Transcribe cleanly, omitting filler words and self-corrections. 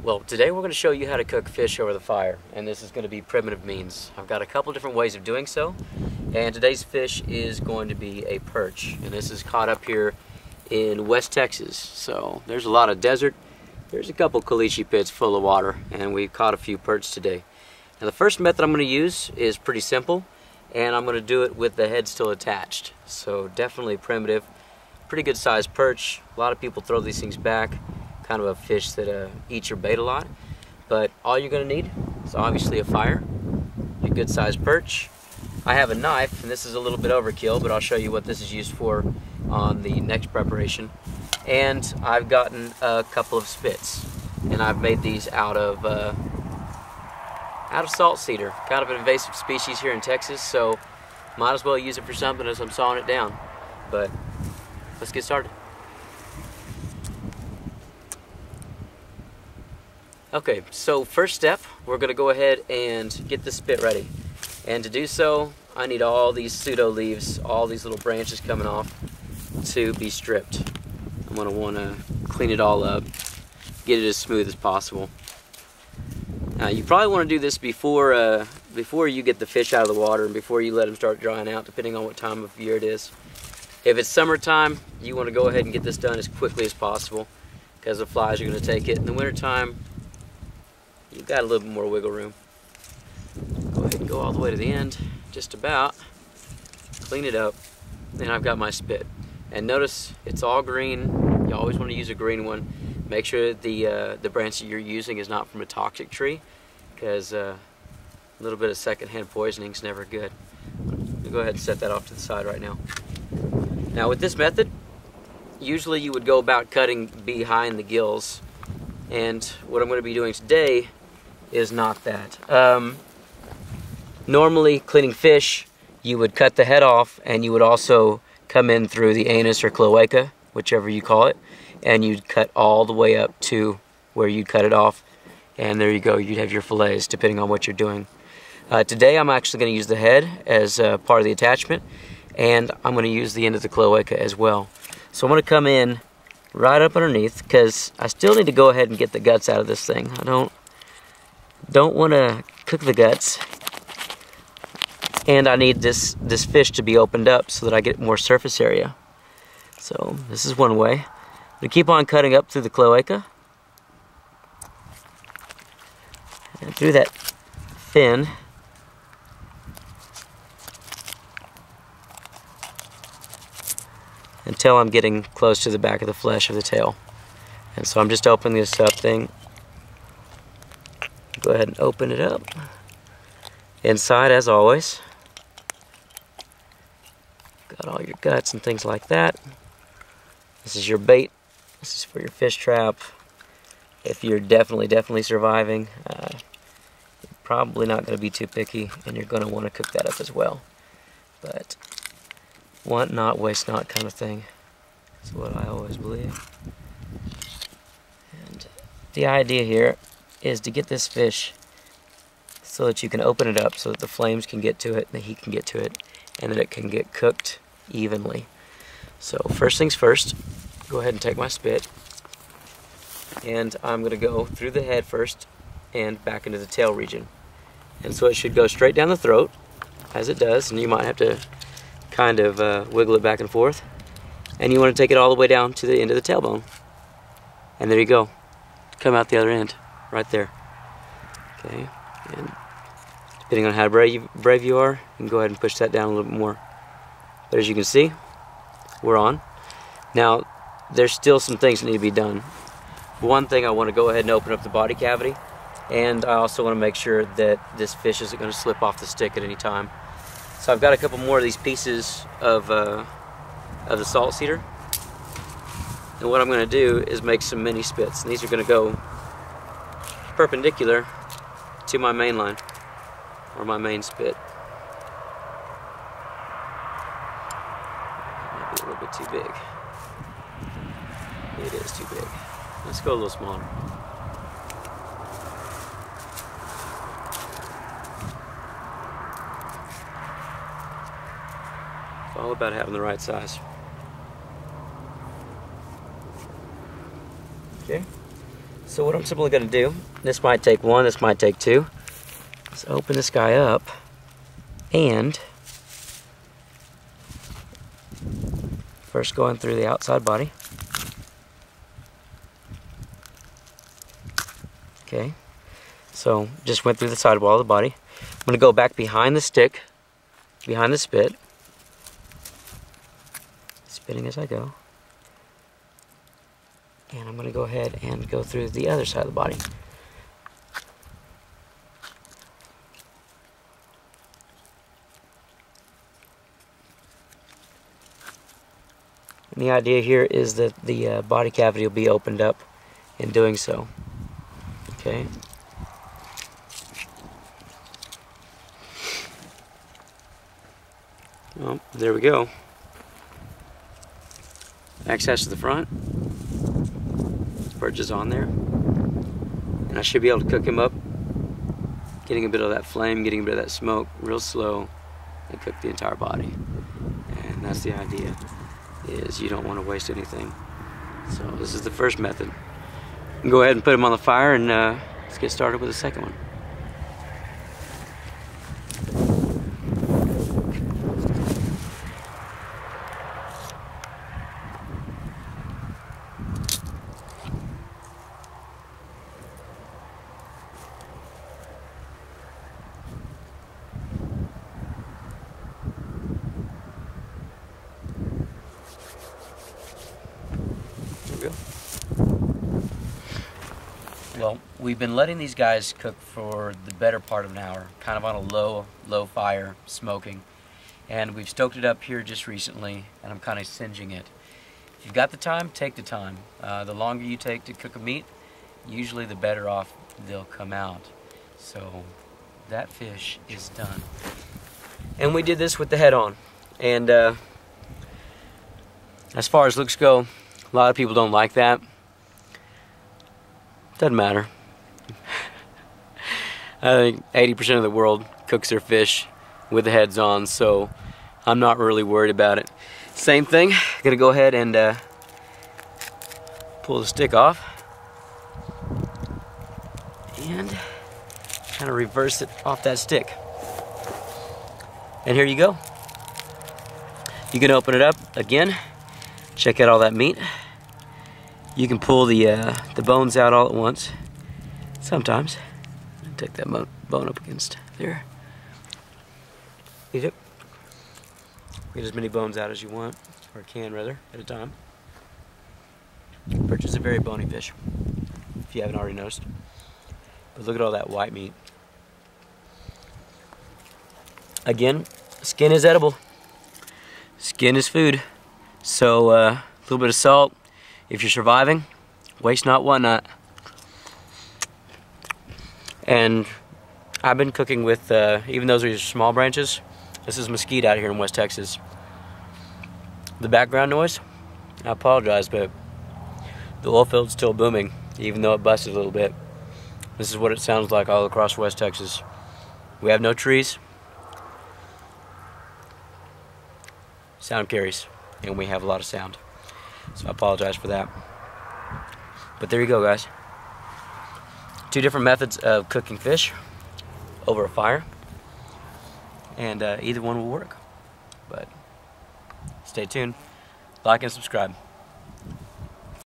Well, today we're going to show you how to cook fish over the fire, and this is going to be primitive means. I've got a couple different ways of doing so, and today's fish is going to be a perch, and this is caught up here in West Texas. So there's a lot of desert. There's a couple caliche pits full of water, and we've caught a few perch today. Now the first method I'm going to use is pretty simple, and I'm going to do it with the head still attached. So definitely primitive, pretty good sized perch. A lot of people throw these things back. Kind of a fish that eats your bait a lot, but all you're going to need is obviously a fire, a good sized perch. I have a knife, and this is a little bit overkill, but I'll show you what this is used for on the next preparation. And I've gotten a couple of spits, and I've made these out of salt cedar, kind of an invasive species here in Texas, so might as well use it for something as I'm sawing it down. But let's get started. Okay, so first step, we're going to go ahead and get the spit ready. And to do so, I need all these pseudo leaves, all these little branches coming off, to be stripped. I'm going to want to clean it all up, get it as smooth as possible. Now, you probably want to do this before you get the fish out of the water and before you let them start drying out, depending on what time of year it is. If it's summertime, you want to go ahead and get this done as quickly as possible, because the flies are going to take it. In the wintertime, you've got a little bit more wiggle room. Go ahead and go all the way to the end, just about. Clean it up, and I've got my spit. And notice it's all green. You always want to use a green one. Make sure the branch that you're using is not from a toxic tree, because a little bit of secondhand poisoning is never good. I'll go ahead and set that off to the side right now. Now with this method, usually you would go about cutting behind the gills, and what I'm going to be doing today is not that. Normally, cleaning fish, you would cut the head off, and you would also come in through the anus or cloaca, whichever you call it, and you'd cut all the way up to where you'd cut it off, and there you go, you'd have your fillets, depending on what you're doing. Today, I'm actually going to use the head as part of the attachment, and I'm going to use the end of the cloaca as well. So I'm going to come in right up underneath, because I still need to go ahead and get the guts out of this thing. I don't want to cook the guts, and I need this fish to be opened up so that I get more surface area. So this is one way. I'm going to keep on cutting up through the cloaca and through that fin. Until I'm getting close to the back of the flesh of the tail. And so I'm just opening this up thing. Go ahead and open it up. Inside, as always, got all your guts and things like that. This is your bait. This is for your fish trap. If you're definitely surviving, you're probably not going to be too picky, and you're going to want to cook that up as well. But want not, waste not kind of thing. That's what I always believe. And the idea here is to get this fish so that you can open it up so that the flames can get to it, the heat can get to it, and that it can get cooked evenly. So first things first, go ahead and take my spit, and I'm going to go through the head first and back into the tail region. And so it should go straight down the throat, as it does, and you might have to kind of wiggle it back and forth, and you want to take it all the way down to the end of the tailbone, and there you go, come out the other end right there. Okay, and depending on how brave you are, you can go ahead and push that down a little bit more. But as you can see, we're on. Now there's still some things that need to be done. One thing, I want to go ahead and open up the body cavity, and I also want to make sure that this fish isn't going to slip off the stick at any time. So I've got a couple more of these pieces of the salt cedar, and what I'm going to do is make some mini spits, and these are going to go perpendicular to my main line, or my main spit. Might be a little bit too big. It is too big. Let's go a little smaller. It's all about having the right size. Okay, So what I'm simply going to do, this might take one, this might take two, is open this guy up and first going through the outside body. Okay, so just went through the sidewall of the body. I'm going to go back behind the stick, behind the spit, spinning as I go. And I'm going to go ahead and go through the other side of the body. And the idea here is that the body cavity will be opened up in doing so. Okay. Well, there we go. Access to the front. Perch is on there. And I should be able to cook him up, getting a bit of that flame, getting a bit of that smoke real slow, and cook the entire body. And that's the idea, is you don't want to waste anything. So this is the first method. Go ahead and put him on the fire, and let's get started with the second one. Well, we've been letting these guys cook for the better part of an hour, kind of on a low fire, smoking. And we've stoked it up here just recently, and I'm kind of singeing it. If you've got the time, take the time. The longer you take to cook a meat, usually the better off they'll come out. So that fish is done. And we did this with the head on. And as far as looks go, a lot of people don't like that. Doesn't matter. I think 80% of the world cooks their fish with the heads on, so I'm not really worried about it. Same thing, gonna go ahead and pull the stick off and kind of reverse it off that stick. And here you go. You can open it up again, check out all that meat. You can pull the bones out all at once. Sometimes. Take that bone up against there. Get as many bones out as you want, or can rather, at a time. Perch is a very bony fish, if you haven't already noticed. But look at all that white meat. Again, skin is edible. Skin is food. So a little bit of salt. If you're surviving, waste not, want not. And I've been cooking with, even those are small branches. This is mesquite out here in West Texas. The background noise, I apologize, but the oil field's still booming, even though it busted a little bit. This is what it sounds like all across West Texas. We have no trees. Sound carries, and we have a lot of sound. So I apologize for that. But there you go, guys. Two different methods of cooking fish over a fire. And either one will work. But stay tuned. Like and subscribe.